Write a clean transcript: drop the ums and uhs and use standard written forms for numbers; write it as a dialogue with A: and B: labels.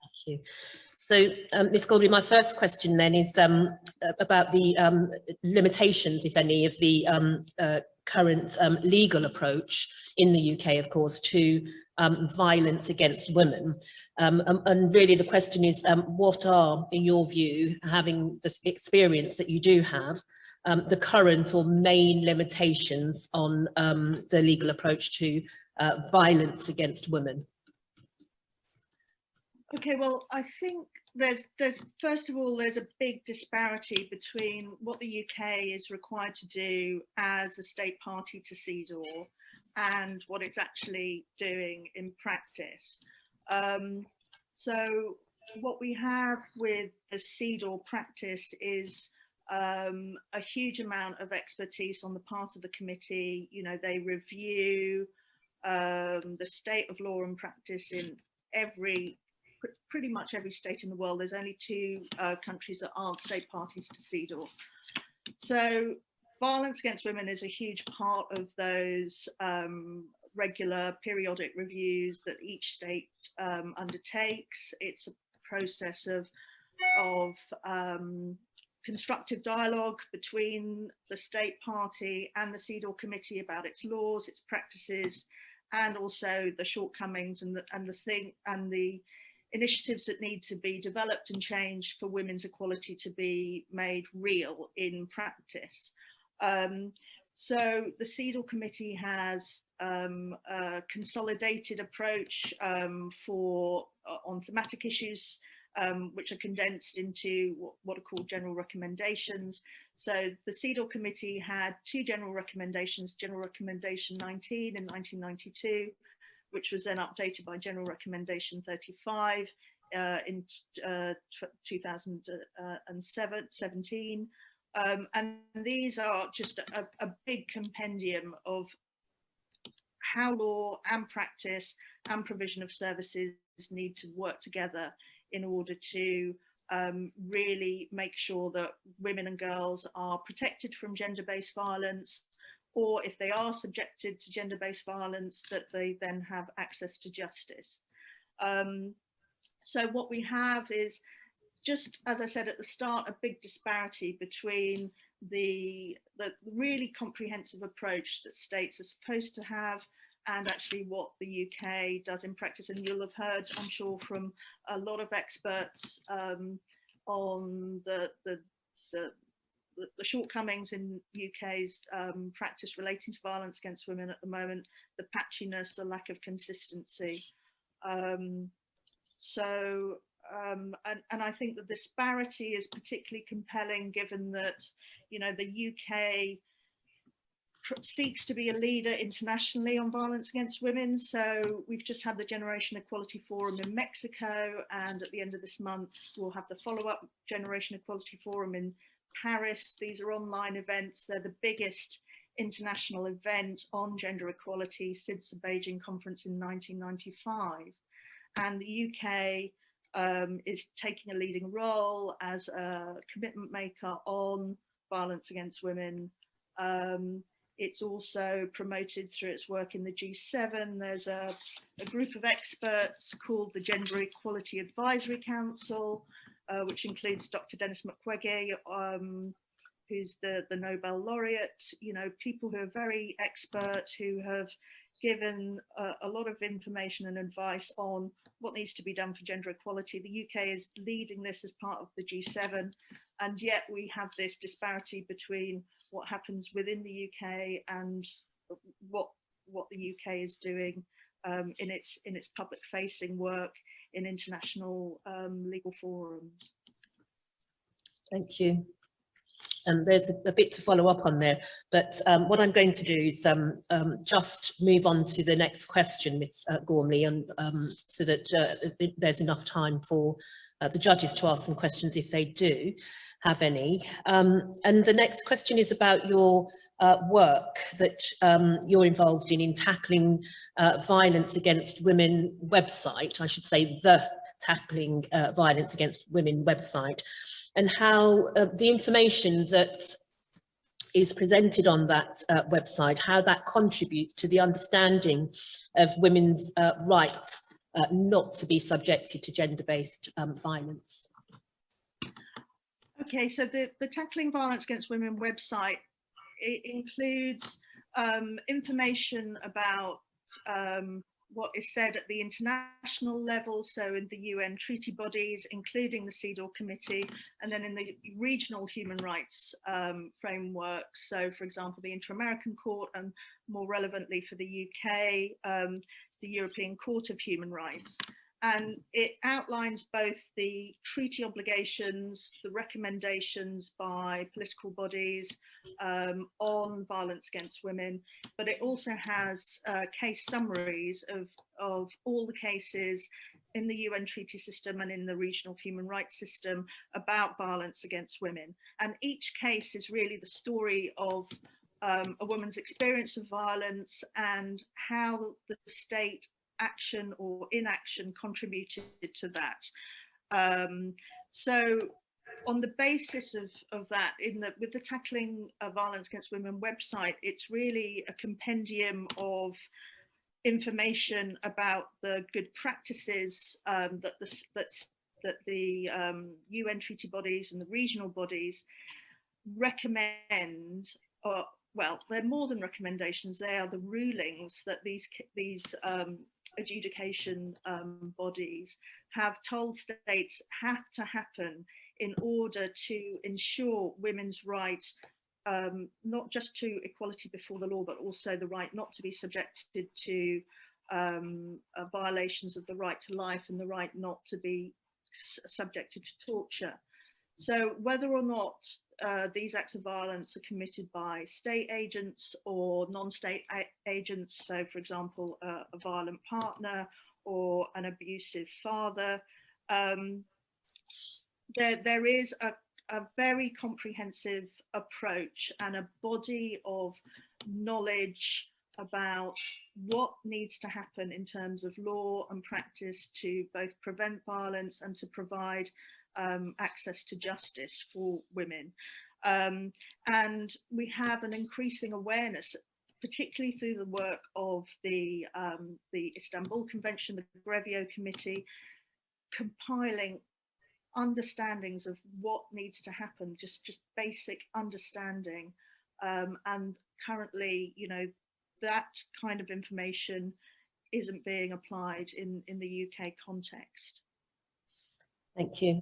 A: Thank you. So, Ms. Gormley, my first question then is about the limitations, if any, of the current legal approach in the UK, of course, to violence against women. And really the question is, what are, in your view, having this experience that you do have, the current or main limitations on the legal approach to violence against women?
B: Okay, well, I think there's first of all, there's a big disparity between what the UK is required to do as a state party to CEDAW and what it's actually doing in practice. So what we have with the CEDAW practice is a huge amount of expertise on the part of the committee. You know, they review the state of law and practice in pretty much every state in the world. There's only 2 countries that aren't state parties to CEDAW. So violence against women is a huge part of those regular periodic reviews that each state undertakes. It's a process of constructive dialogue between the state party and the CEDAW committee about its laws, its practices, and also the shortcomings and the initiatives that need to be developed and changed for women's equality to be made real in practice. So the CEDAW committee has a consolidated approach on thematic issues, which are condensed into what are called general recommendations. So the CEDAW committee had 2 general recommendations, General Recommendation 19 in 1992, which was then updated by General Recommendation 35 in 2017. And these are just a big compendium of how law and practice and provision of services need to work together in order to really make sure that women and girls are protected from gender-based violence, or if they are subjected to gender-based violence, that they then have access to justice. So what we have is, just as I said at the start, a big disparity between the really comprehensive approach that states are supposed to have and actually what the UK does in practice. And you'll have heard, I'm sure, from a lot of experts on the shortcomings in UK's practice relating to violence against women at the moment, the patchiness, the lack of consistency. And I think the disparity is particularly compelling given that, you know, the UK seeks to be a leader internationally on violence against women. So we've just had the Generation Equality Forum in Mexico, and at the end of this month we'll have the follow-up Generation Equality Forum in Paris. These are online events. They're the biggest international event on gender equality since the Beijing conference in 1995. And the UK is taking a leading role as a commitment maker on violence against women. It's also promoted through its work in the G7. There's a group of experts called the Gender Equality Advisory Council, which includes Dr. Dennis Mukwege, who's the Nobel laureate, you know, people who are very expert, who have given a lot of information and advice on what needs to be done for gender equality. The UK is leading this as part of the G7, and yet we have this disparity between what happens within the UK and what the UK is doing in its public facing work in international legal forums.
A: Thank you. There's a bit to follow up on there, but what I'm going to do is just move on to the next question, Ms. Gormley, and so that there's enough time for the judges to ask some questions if they do have any. And the next question is about your work that you're involved in tackling violence against women website, I should say the Tackling Violence Against Women website, and how the information that is presented on that website, how that contributes to the understanding of women's rights not to be subjected to gender-based violence.
B: Okay, so the Tackling Violence Against Women website, it includes information about what is said at the international level, so in the UN treaty bodies, including the CEDAW committee, and then in the regional human rights frameworks. So, for example, the Inter-American Court, and more relevantly for the UK, the European Court of Human Rights. And it outlines both the treaty obligations, the recommendations by political bodies on violence against women, but it also has case summaries of all the cases in the UN treaty system and in the regional human rights system about violence against women. And each case is really the story of a woman's experience of violence and how the state action or inaction contributed to that. So on the basis of that, with the Tackling Violence Against Women website, it's really a compendium of information about the good practices that the UN treaty bodies and the regional bodies recommend. Well, they're more than recommendations, they are the rulings that these adjudication bodies have told states have to happen in order to ensure women's rights, not just to equality before the law, but also the right not to be subjected to violations of the right to life and the right not to be subjected to torture. So whether or not these acts of violence are committed by state agents or non-state agents, so for example, a violent partner or an abusive father, there is a very comprehensive approach and a body of knowledge about what needs to happen in terms of law and practice to both prevent violence and to provide access to justice for women. And we have an increasing awareness, particularly through the work of the Istanbul Convention, the Grevio Committee, compiling understandings of what needs to happen, just basic understanding. And currently, you know, that kind of information isn't being applied in the UK context.
A: Thank you.